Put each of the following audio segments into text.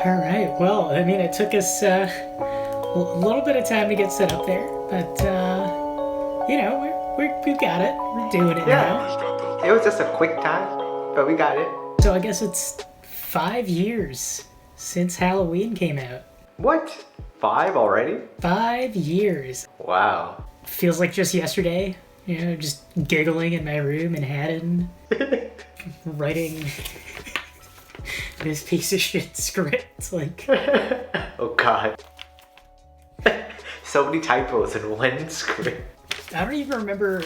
All right. Well, I mean, it took us a little bit of time to get set up there, but we've got it. We're doing it now. Yeah, it was just a quick time, but we got it. So I guess it's 5 years since Halloween came out. What? 5 already? 5 years. Wow. Feels like just yesterday. Just giggling in my room in Haddon, writing this piece of shit script. Like, Oh god. So many typos in one script. I don't even remember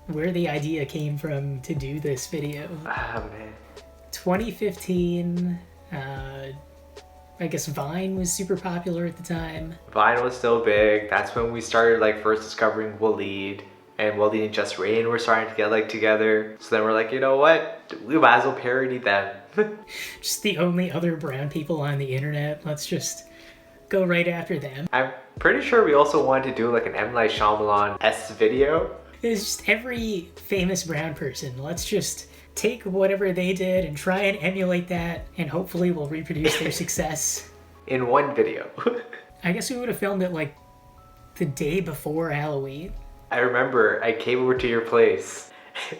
where the idea came from to do this video. Ah, man. 2015. I guess Vine was super popular at the time. Vine was still big. That's when we started first discovering Waleed. And Waleed and Just Rain were starting to get together. So then we're like, you know what? We might as well parody them. Just the only other brown people on the internet. Let's just go right after them. I'm pretty sure we also wanted to do an M. Night Shyamalan-esque video. It's just every famous brown person. Let's just take whatever they did and try and emulate that, and hopefully we'll reproduce their success. In one video. I guess we would have filmed it the day before Halloween. I remember I came over to your place.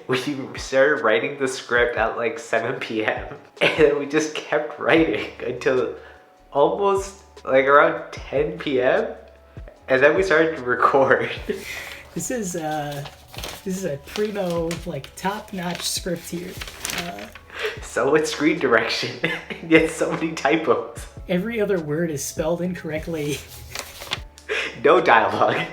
We started writing the script at 7 p.m. And then we just kept writing until almost around 10 p.m. And then we started to record. This is a primo, top-notch script here. So much screen direction, and yet so many typos. Every other word is spelled incorrectly. No dialogue.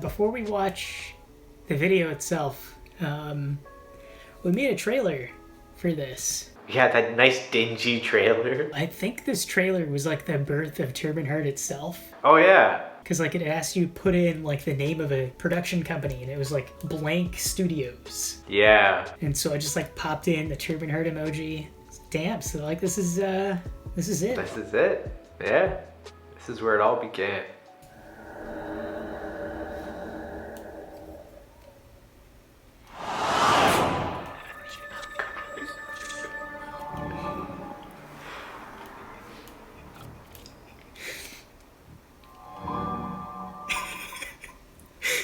Before we watch the video itself, we made a trailer for this. Yeah, that nice dingy trailer. I think this trailer was the birth of Turban Heart itself. Oh yeah. Because it asked you to put in the name of a production company, and it was Blank Studios. Yeah. And so I just popped in the Turban Heart emoji. Damn, so this is it. This is it. Yeah. This is where it all began.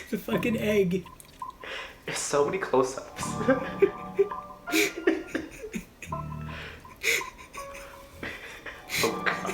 The fucking egg. There's so many close-ups. Oh god.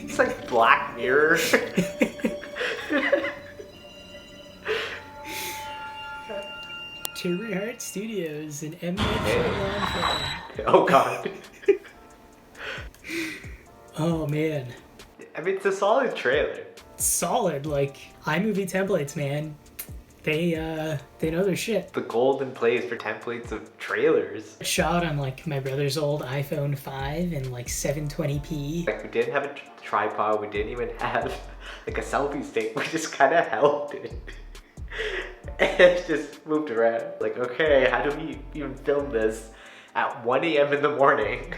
It's Black Mirror. Turban Heart Studios and M. Night Shyamalan. Oh god. Oh man. I mean, it's a solid trailer. Solid, iMovie templates, man. They know their shit. The golden place for templates of trailers. Shot on my brother's old iPhone 5 in 720p. We didn't have a tripod, we didn't even have a selfie stick, we just kind of held it. And it just moved around. Okay, how do we even film this at 1 a.m. in the morning?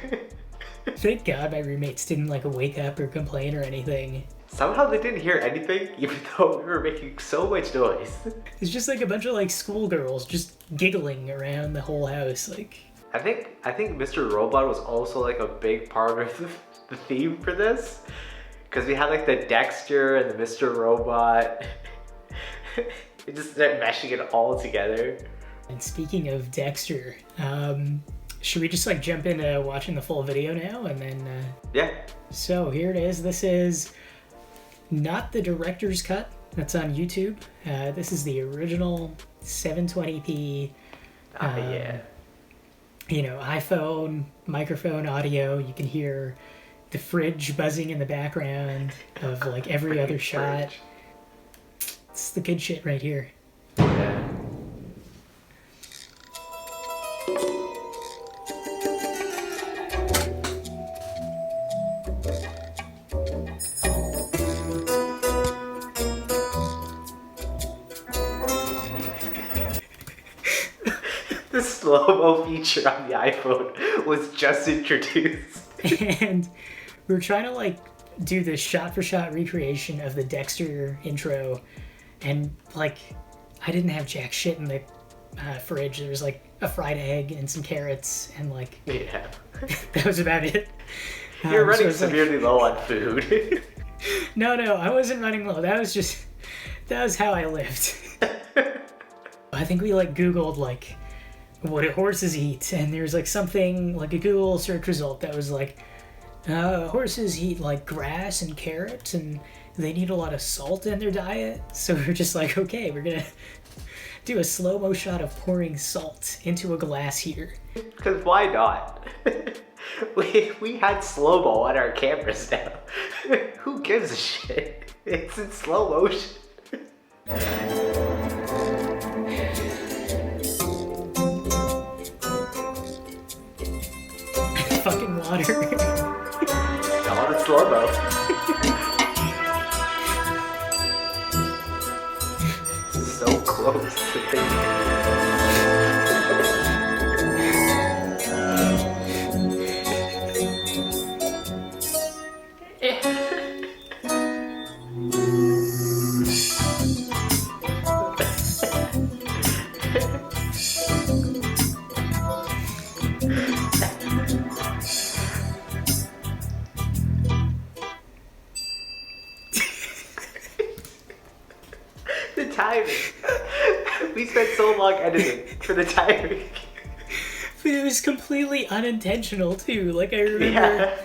Thank God my roommates didn't wake up or complain or anything. Somehow they didn't hear anything, even though we were making so much noise. It's just a bunch of schoolgirls just giggling around the whole house. I think Mr. Robot was also a big part of the theme for this. Because we had the Dexter and the Mr. Robot. It just started meshing it all together. And speaking of Dexter, should we just jump into watching the full video now and then... Yeah. So here it is. This is not the director's cut that's on YouTube. This is the original 720p. Yeah. iPhone, microphone audio. You can hear the fridge buzzing in the background of every other shot. It's the good shit right here. Yeah. The slow-mo feature on the iPhone was just introduced. And we were trying to like do this shot-for-shot recreation of the Dexter intro, and like I didn't have jack shit in the fridge. There was like a fried egg and some carrots, and like Yeah. that was about it. You're running so severely low on food. No, I wasn't running low. That was how I lived. I think we like Googled like what do horses eat, and there's like something like a Google search result that was like horses eat like grass and carrots, and they need a lot of salt in their diet. So we're just like, okay, we're gonna do a slow-mo shot of pouring salt into a glass here. Because why not? we had slow-mo on our cameras now. Who gives a shit? It's in slow motion. Fucking water. All the slow-mo. So close to thinking. The timing. We spent so long editing for the timing. But it was completely unintentional too. Like I remember, Yeah.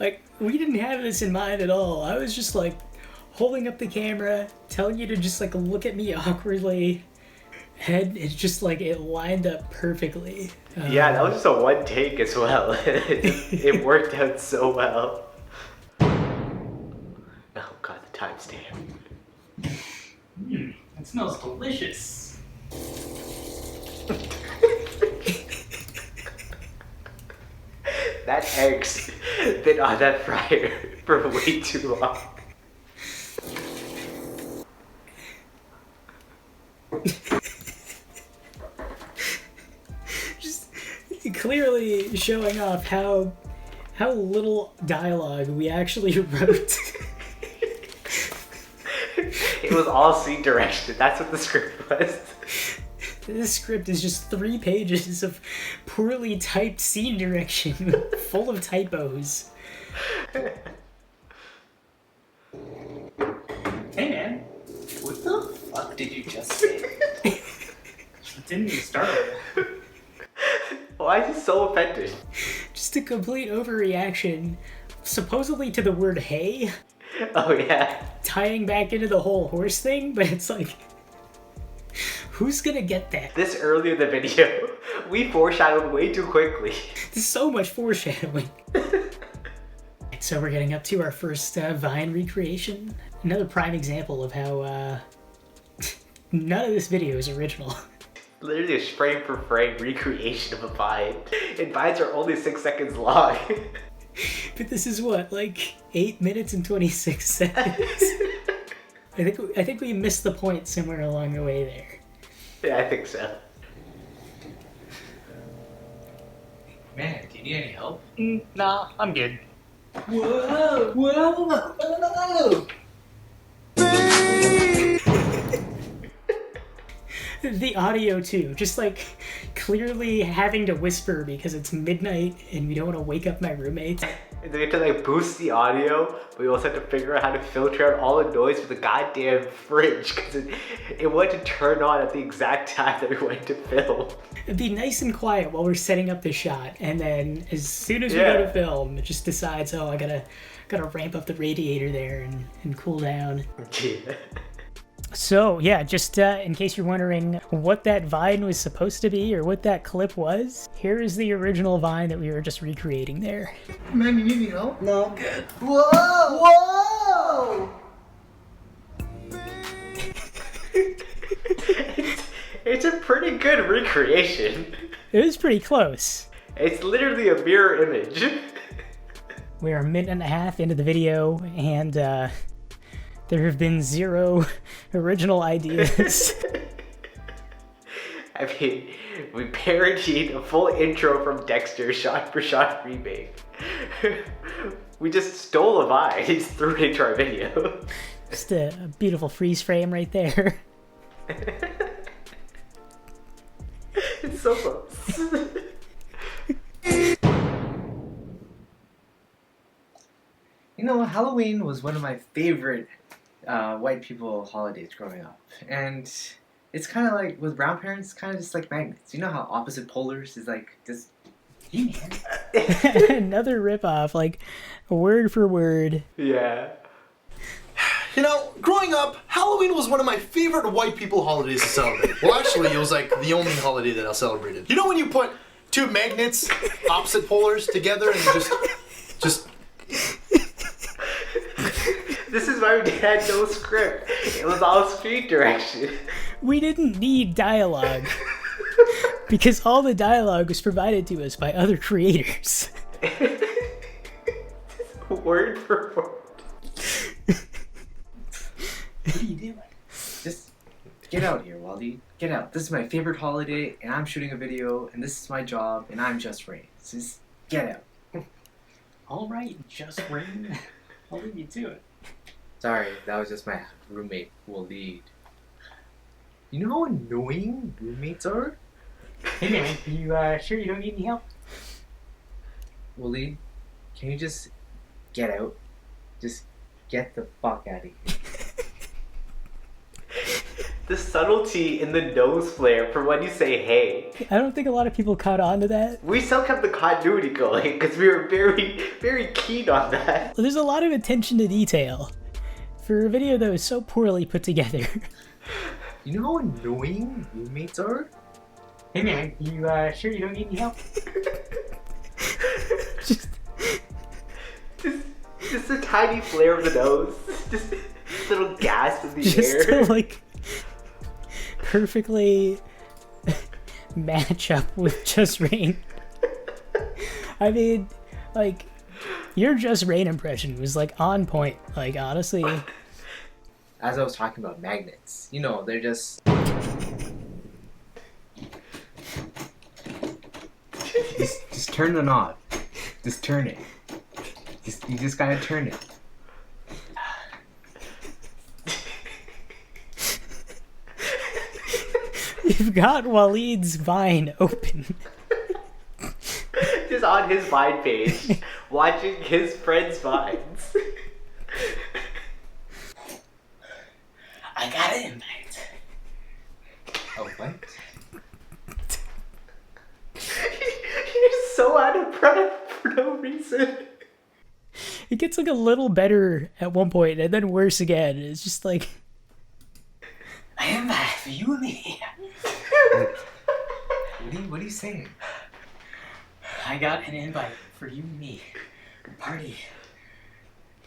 like we didn't have this in mind at all. I was just like holding up the camera, telling you to just like look at me awkwardly, and it's just like it lined up perfectly. Yeah, that was just a one take as well. It worked out so well. Oh god, the timestamp. It smells delicious. That egg's been on that fryer for way too long. Just clearly showing off how little dialogue we actually wrote. It was all scene direction. That's what the script was. This script is just 3 pages of poorly typed scene direction, full of typos. Hey man, what the fuck did you just say? It didn't even start with it. Why is he so offended? Just a complete overreaction, supposedly to the word hey, Oh yeah. tying back into the whole horse thing, but it's like, who's gonna get that? This early in the video, we foreshadowed way too quickly. There's so much foreshadowing. So we're getting up to our first Vine recreation. Another prime example of how none of this video is original. Literally a frame for frame recreation of a Vine. And Vines are only 6 seconds long. But this is what, like 8 minutes and 26 seconds? I think we missed the point somewhere along the way there. Yeah, I think so. Man, do you need any help? Nah, I'm good. Whoa! Whoa! The audio too, just like clearly having to whisper because it's midnight and we don't want to wake up my roommates. And then we have to like boost the audio, but we also have to figure out how to filter out all the noise with the goddamn fridge because it wanted to turn on at the exact time that we went to film. It'd be nice and quiet while we're setting up the shot, and then as soon as we go to film, it just decides, oh, I gotta ramp up the radiator there and cool down. Yeah. So yeah, just in case you're wondering what that Vine was supposed to be or what that clip was, here is the original Vine that we were just recreating there. Man, you need any help? No, I'm good. Whoa! Whoa! It's a pretty good recreation. It was pretty close. It's literally a mirror image. We're a minute and a half into the video, and there have been 0 original ideas. I mean, we parodied a full intro from Dexter shot for shot remake. We just stole a vine, just threw it into our video. Just a beautiful freeze frame right there. It's so close. You know, Halloween was one of my favorite white people holidays growing up. And it's kind of like, with brown parents, kind of just like magnets. You know how opposite polars is like just, hey man. Another ripoff, like word for word. Yeah. You know, growing up, Halloween was one of my favorite white people holidays to celebrate. Well, actually, it was like the only holiday that I celebrated. You know when you put two magnets, opposite polars, together and you just... This is why we had no script. It was all screen direction. We didn't need dialogue because all the dialogue was provided to us by other creators. Word for word. What are you doing? Just get out here, Wally. Get out. This is my favorite holiday, and I'm shooting a video, and this is my job, and I'm Just Rain. So just get out. All right, Just Rain. I'll leave you to it. Sorry, that was just my roommate, Waleed. You know how annoying roommates are? Hey man, you sure you don't need any help? Waleed, can you just get out? Just get the fuck out of here. The subtlety in the nose flare for when you say hey. I don't think a lot of people caught on to that. We still kept the continuity going because we were very, very keen on that. There's a lot of attention to detail for a video that was so poorly put together. You know how annoying roommates are? Hey man, you sure you don't need any help? Just a tiny flare of the nose. Just a little gas in the Just air. to like perfectly match up with Just Rain. I mean, like, your Just Rain impression was like on point. Like, honestly. As I was talking about magnets, you know, they're just... just turn the knob. Just turn it. You just gotta turn it. You've got Waleed's Vine open. Just on his Vine page, watching his friends' Vines. I got an invite. Oh, what? You're so out of breath for no reason. It gets like a little better at one point and then worse again. It's just like, I have an invite for you and me. What are you saying? I got an invite for you and me. Party.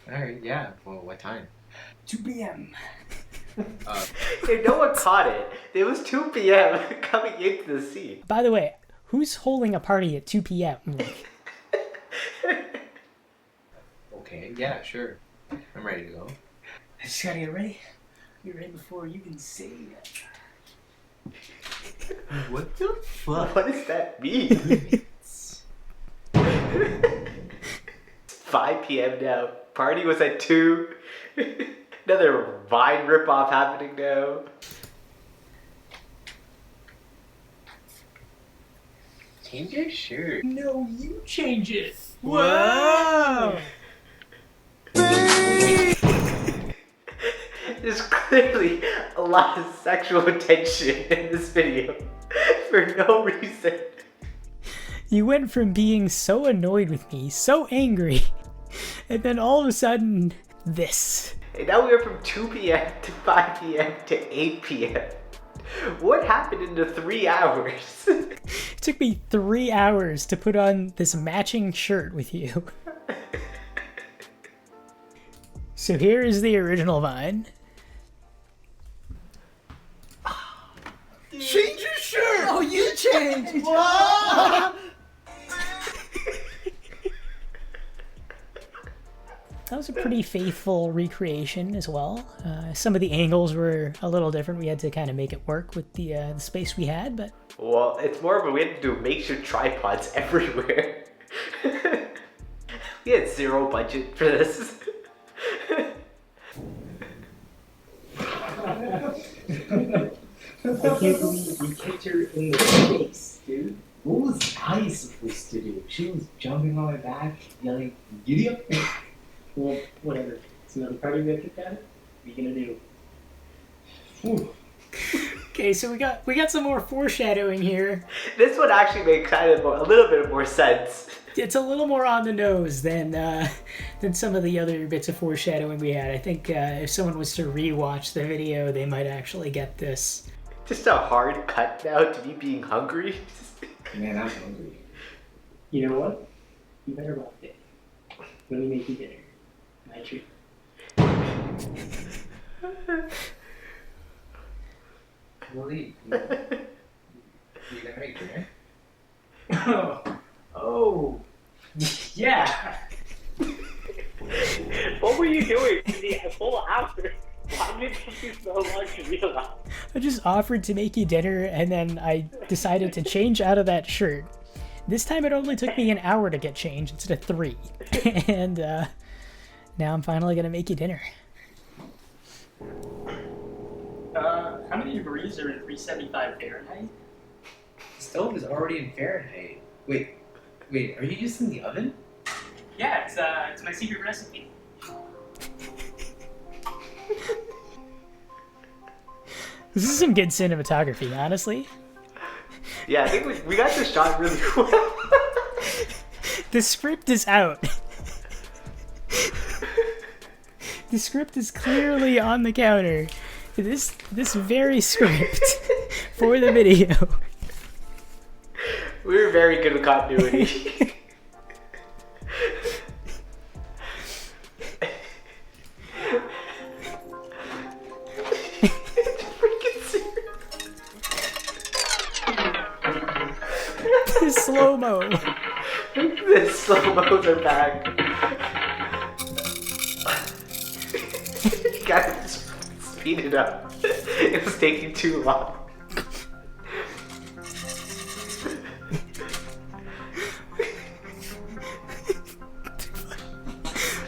Alright, yeah. Well, what time? 2 p.m. If no one caught it, it was 2 p.m. coming into the scene. by the way, who's holding a party at 2 p.m.? Like, Okay, yeah, sure. I'm ready to go. I just gotta get ready. Get ready before you can say that. What the fuck? What does that mean? 5 p.m. now. Party was at 2. Another Vine ripoff happening now. Change your shirt. No, you change it. whoa! There's clearly a lot of sexual tension in this video for no reason. You went from being so annoyed with me, so angry, and then all of a sudden, this. And now we are from 2 p.m. to 5 p.m. to 8 p.m. What happened in the 3 hours? It took me 3 hours to put on this matching shirt with you. So here is the original Vine. Change your shirt! Oh, you changed! that was a pretty faithful recreation as well. Some of the angles were a little different. We had to kind of make it work with the space we had, but Well, it's more of a we had to do makeshift tripods everywhere. We had zero budget for this. I can't believe you kicked her in the face, dude. What was I supposed to do? She was jumping on my back, yelling, "Giddy up!" Well, whatever. It's another party we got kicked out of. What are you gonna do? Whew. okay. So we got some more foreshadowing here. This one actually makes kind of a little bit more sense. It's a little more on the nose than some of the other bits of foreshadowing we had. I think if someone was to rewatch the video, they might actually get this. Just a hard cut now to me being hungry. Man, I'm hungry. You know what? You better rock it. Let me make you dinner. My treat. Really? You gonna make dinner? Oh, yeah. What were you doing for the full hour? Why did it take you so long to realize? I just offered to make you dinner, and then I decided to change out of that shirt. This time it only took me an hour to get changed instead of 3. And now I'm finally gonna make you dinner. How many degrees are in 375 Fahrenheit? The stove is already in Fahrenheit. Wait, are you using the oven? Yeah, it's my secret recipe. This is some good cinematography, honestly. Yeah, I think we got this shot really well. The script is out. The script is clearly on the counter. This very script for the video. We were very good with continuity. Slow-mo. The slow-mos are back. You gotta speed it up. It was taking too long.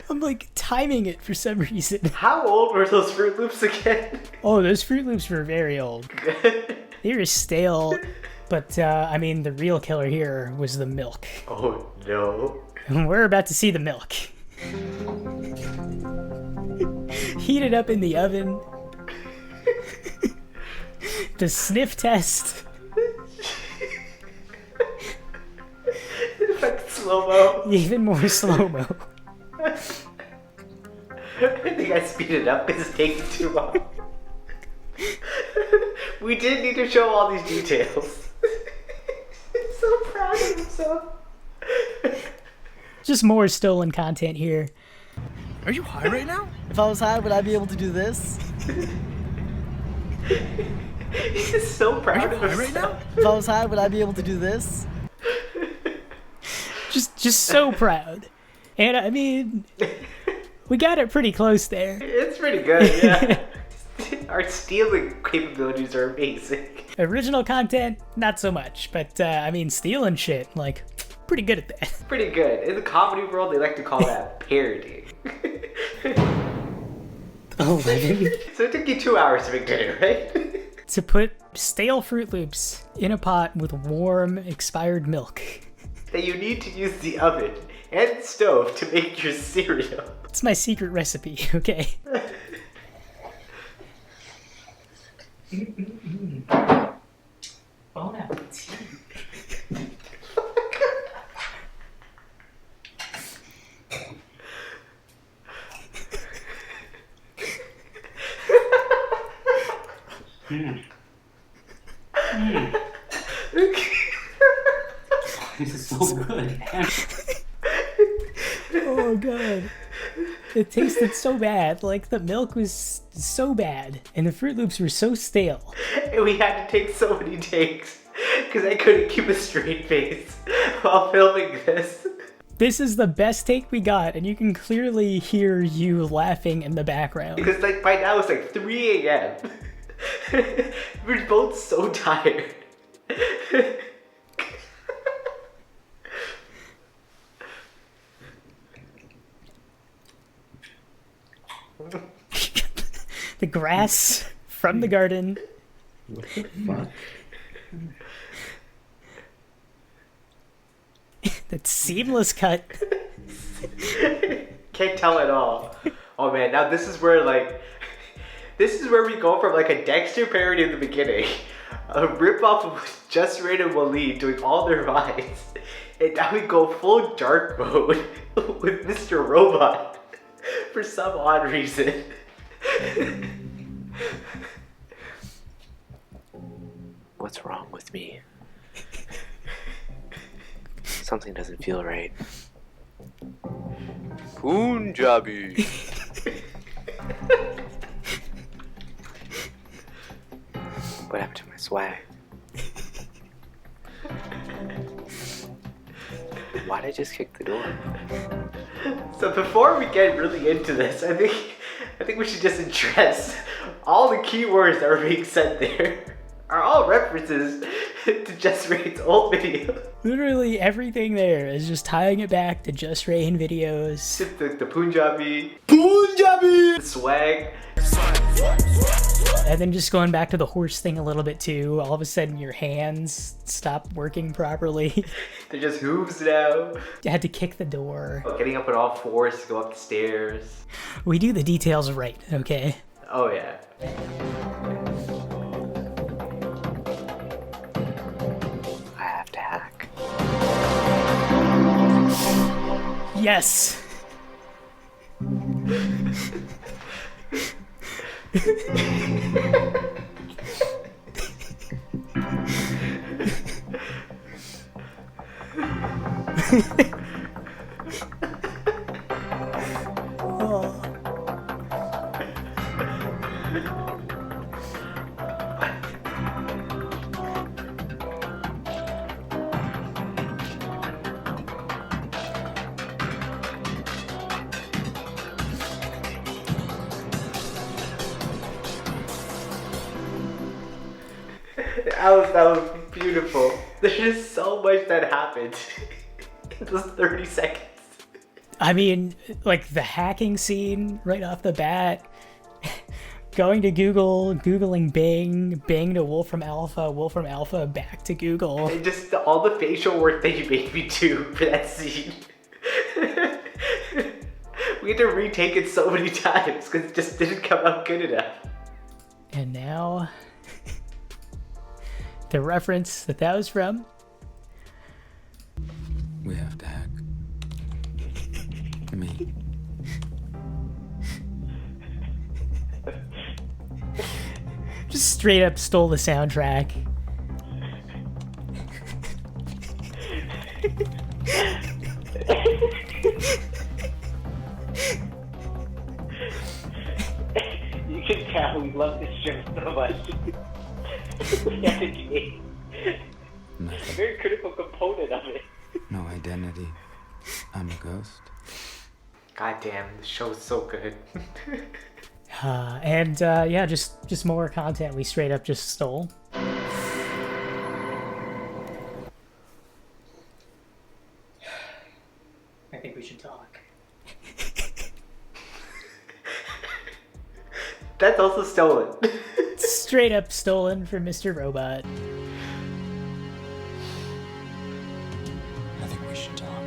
I'm like timing it for some reason. How old were those Fruit Loops again? Oh, those Fruit Loops were very old. They were stale, but I mean, the real killer here was the milk. Oh no. We're about to see the milk. Heat it up in the oven. The sniff test. Fucking slow-mo. Even more slow-mo. I think I speeded it up because it's taking too long. We did need to show all these details. He's so proud of himself. Just more stolen content here. Are you high right now? If I was high, would I be able to do this? He's just so proud of himself. Right now? If I was high, would I be able to do this? Just so proud. And I mean, we got it pretty close there. It's pretty good, yeah. Our stealing capabilities are amazing. Original content, not so much. But I mean, stealing shit, like, pretty good at that. Pretty good. In the comedy world, they like to call that parodying. 11. So it took you 2 hours to make dinner, right? To put stale Fruit Loops in a pot with warm, expired milk. That you need to use the oven and stove to make your cereal. It's my secret recipe, okay? Bon appetit. This is so good. Oh god. It tasted so bad. Like, the milk was so bad. And the Fruit Loops were so stale. And we had to take so many takes because I couldn't keep a straight face while filming this. This is the best take we got, and you can clearly hear you laughing in the background. Because like by now it's like 3 a.m. We're both so tired. The grass from the garden. What the fuck? That seamless cut. Can't tell at all. Oh man, now this is where we go from like a Dexter parody in the beginning, a ripoff of Just Rain and Waleed doing all their lines, and now we go full dark mode with Mr. Robot for some odd reason. What's wrong with me? Something doesn't feel right. Punjabi. What happened to my swag? Why'd I just kick the door? So before we get really into this, I think we should just address all the keywords that are being said there are all references to Just Rain's old video. Literally everything there is just tying it back to Just Rain videos. The Punjabi, Punjabi! the swag. And then just going back to the horse thing a little bit too. All of a sudden your hands stop working properly. They're just hooves now. You had to kick the door. Getting up on all fours to go up the stairs. We do the details right, okay? Oh yeah. I have to hack. Yes! Oh. That was beautiful. There's just so much that happened in those 30 seconds. I mean, like the hacking scene right off the bat, going to Google, Googling Bing, Bing to Wolfram Alpha, back to Google. And just all the facial work that you made me do for that scene. We had to retake it so many times because it just didn't come out good enough. And now, the reference that was from. We have to hack. Me. Just straight up stole the soundtrack. You can tell we love this show so much. We have to be a Nothing. very critical component of it. No identity. I'm a ghost. God damn, the show is so good. And yeah, just more content we straight up just stole. I think we should talk. That's also stolen. Straight up stolen from Mr. Robot. I think we should talk.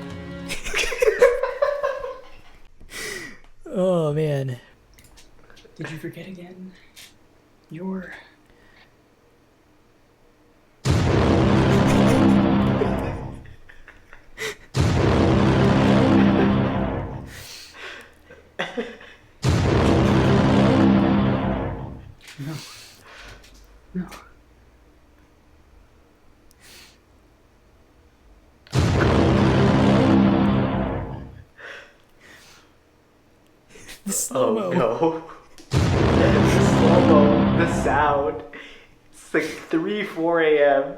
Oh man. Did you forget again? Your... No. No. The slow-mo. Oh no. The slow-mo, the sound. It's like 3, 4 a.m.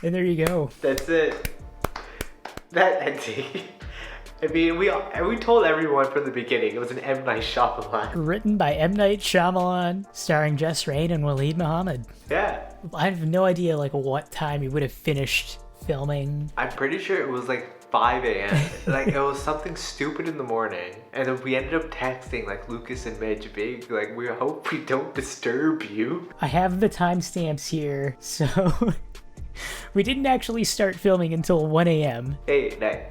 And there you go. That's it. That ending. I mean, we told everyone from the beginning it was an M. Night Shyamalan. Written by M. Night Shyamalan, starring Jess Rain and Waleed Muhammad. Yeah. I have no idea like what time he would have finished filming. I'm pretty sure it was like 5 a.m. Like it was something stupid in the morning. And then we ended up texting like Lucas and Midge being like, we hope we don't disturb you. I have the timestamps here, so we didn't actually start filming until 1 a.m. Hey, nice.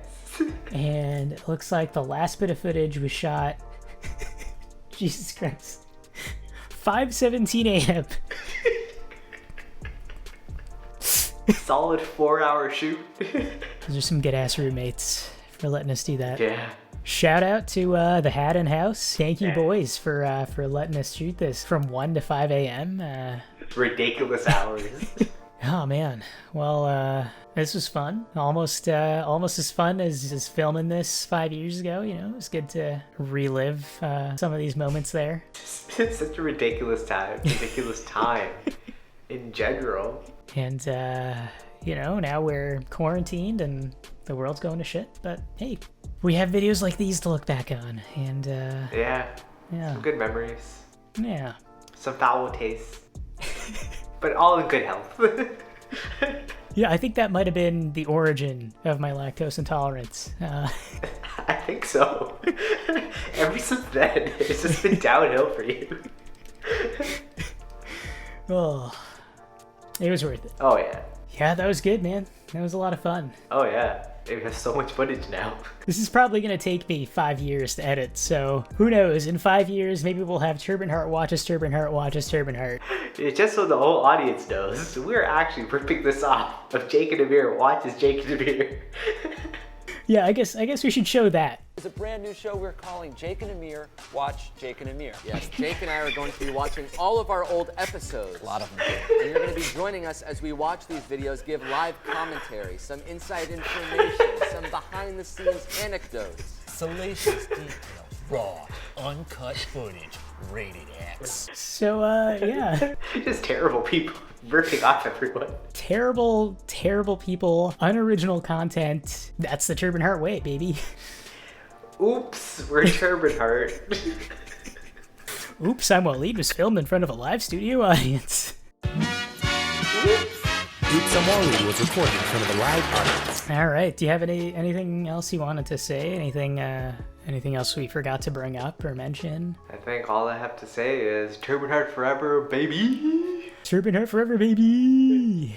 And it looks like the last bit of footage was shot, Jesus Christ, 5:17 a.m. Solid 4-hour shoot. Those are some good-ass roommates for letting us do that. Yeah. Shout out to the Haddon House. Thank you, boys, for letting us shoot this from 1 to 5 a.m. Ridiculous hours. Oh, man. Well, this was fun. Almost as fun as filming this 5 years ago. You know, it was good to relive some of these moments there. It's such a ridiculous time in general. And, you know, now we're quarantined and the world's going to shit. But, hey, we have videos like these to look back on. And, Yeah. yeah. Some good memories. Yeah. Some foul taste. But all in good health. Yeah, I think that might have been the origin of my lactose intolerance. I think so. Ever since then, it's just been downhill for you. Oh, it was worth it. Oh, yeah. Yeah, that was good, man. That was a lot of fun. Oh, yeah. It has so much footage now. This is probably going to take me 5 years to edit, so who knows? In 5 years, maybe we'll have Turbine Heart watches Turbine Heart watches Turbine Heart. It's just so the whole audience knows, we're actually ripping this off of Jake and Amir watches Jake and Amir. Yeah, I guess we should show that. It's a brand new show we're calling Jake and Amir Watch Jake and Amir. Yes, Jake and I are going to be watching all of our old episodes. A lot of them. And you're going to be joining us as we watch these videos, give live commentary, some inside information, some behind-the-scenes anecdotes. Salacious details, raw, uncut footage, rated X. So, yeah. Just terrible people ripping off everyone. Terrible, terrible people, unoriginal content. That's the Turbine Heart way, baby. Oops, we're Turbine Heart. Oops, I'm Waleed was filmed in front of a live studio audience. Oops, I'm Waleed was recorded in front of a live audience. All right, do you have anything else you wanted to say? Anything else we forgot to bring up or mention? I think all I have to say is Turbine Heart forever, baby. Turbine Heart forever, baby.